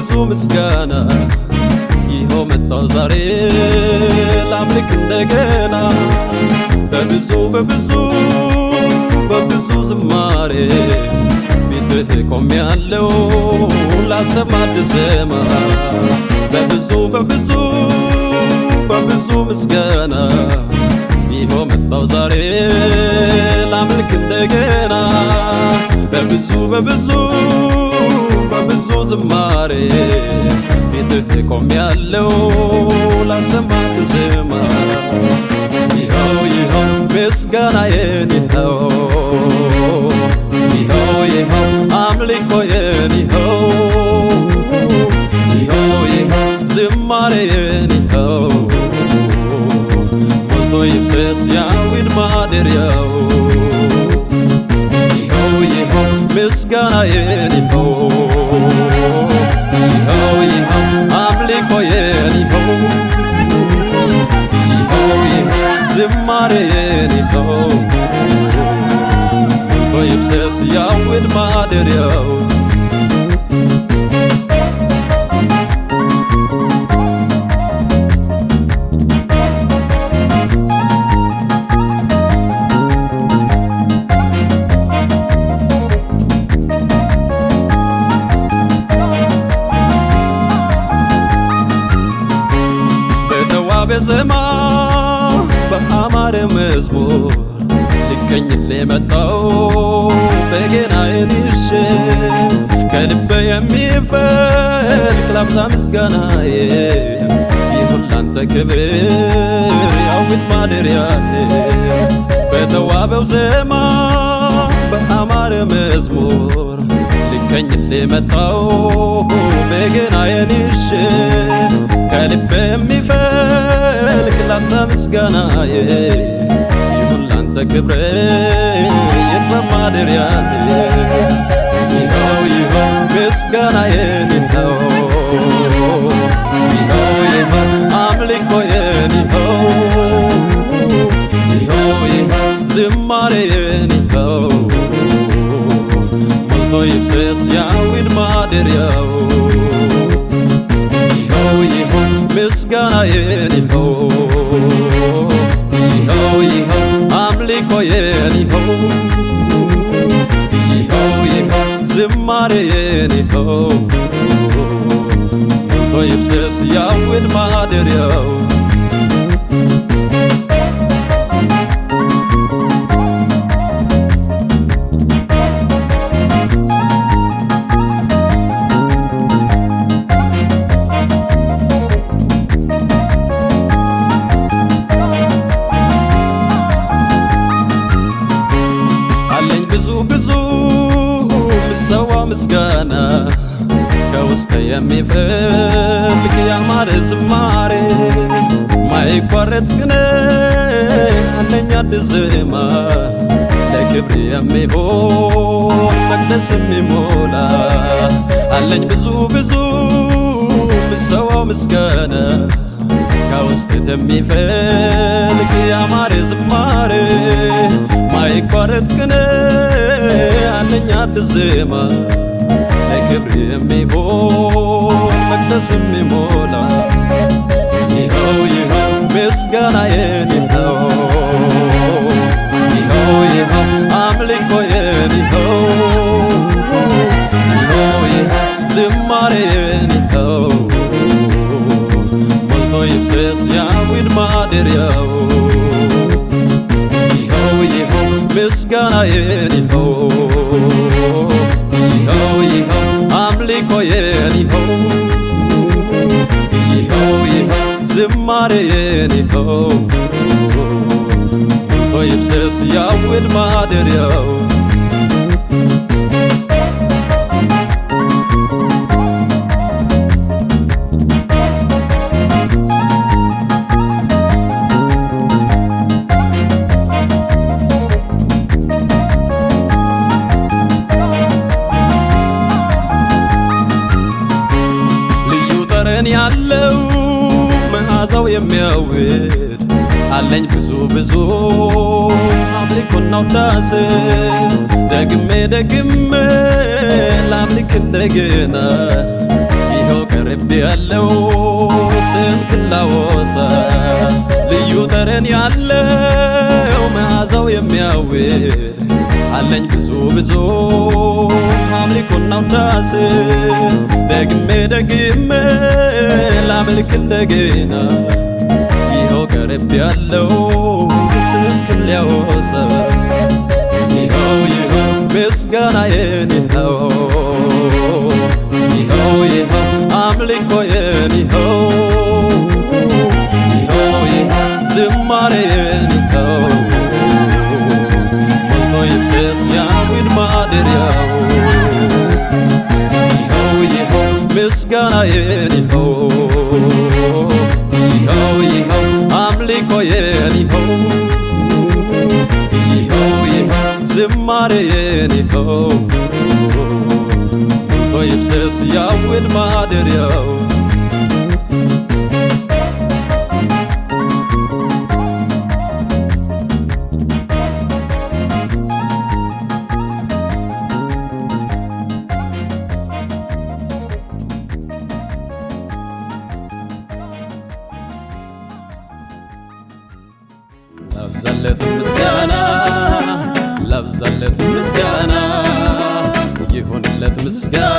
በብዙ ምስጋና ይኸው መጣሁ ዛሬ ላምልክ እንደገና በብዙ ዝማሬ ቤትህ ቆሜያለሁ ላሰማህ ዜማ በብዙ ምስጋና ይኸው መጣሁ ዛሬ ላምልክ እንደገና በብዙ ዝማሬ ቤትህ ቆሜያለሁ ላሰማህ ዜማ ይኸው ምስጋናዬን ይኸው አምልኮዬን ይኸው ዝማሬዬን ሞልቶ ይፍሰስ ያዊን ማደሪያው ይኸው ምስጋናዬን ይኸው አምልኮዬን ይኸው ዝማሬዬን ይኸው ሞልቶ ይፍሰስ ያዊን ማደሪያው በዜማ በአማረ መዝሙር ልቀኝልህ መጣሁ በገናዬን ይዤ ከልቤ የሚፈልቅ ላብዛ ምስጋናዬ ይሁን ላንተ ክብር ያዊን ማደሪያዬ በተዋበው ዜማ በአማረ መዝሙር ልቀኝልህ መጣሁ በገናዬን ይዤ ከልቤ የሚፈልቅ ላብዛ ምስጋናዬ ይሁን ላንተ ክብር ይክበር ማደሪያዬ ይኸው ምስጋናዬን ይኸው አምልኮዬን ይኸው ዝማሬዬን ይኸው ሞልቶ ይፍሰስ ያዊን ማደሪያው ምስጋናዬን ይኸው አምልኮዬን ይኸው ዝማሬዬን ይኸው ሞልቶ ይፍሰስ ያዊን ማደሪያው ብዙ ምሰዋ ምስጋና ከውስጥ የሚፈልቅ ያማረ ዝማሬ ማይቋረጥ ቅኔ አለኝ አዲስ ዜማ ለክብር የሚሆን መቅደስ የሚሞላ አለኝ ብዙ ምሰዋ ምስጋና ከውስጥ የሚፈልቅ ያማረ ዝማሬ ማይቋረጥ ቅኔ አለኝ አዲስ ዜማ ለክብር የሚሆን መቅደስ የሚሞላ ይኸው ምስጋናዬን ይኸው አምልኮዬን ይኸው ዝማሬዬን ይኸው ሞልቶ ይፍሰስ ያዊን ማደሪያው ይኸው ምስጋናዬን ይኸው አምልኮዬን ይኸው ዝማሬዬን ይኸው ሞልቶ ይፍሰስ ያዊን ማደሪያው ያለው መዓዛው የሚያውድ አለኝ ብዙ አምልኮና ውዳሴ ደግሜ ላምልክ እንደገና ይኸው ቀርቤ ያለው ስምህን ላወሳ ልዩ ጠረን ያለው መዓዛው የሚያውድ አለኝ ብዙ ብዙ አምልኮና ውዳሴ ደግሜ ደግሜ ላመልክ እንደገና ይኸው ቀርቤ ያለው ስምህን ሊያወሳ ይኸው ይኸው ምስጋናዬን ይኸው ይኸው ይኸው አምልኮዬን ይኸው ይኸው ይኸው ዝማሬዬን ይኸው ሞልቶ ይፍሰስ ያዊን ማደሪያው ይኸው ይኸው ምስጋናዬን ይኸው ይኸው ይኸው አምልኮዬን ይኸው ይኸው ይኸው ዝማሬዬን ይኸው ሞልቶ ይፍሰስ ያዊን ማደሪያው ላብዛለት ምስጋና ላብዛለት ምስጋና ይሁንለት ምስጋና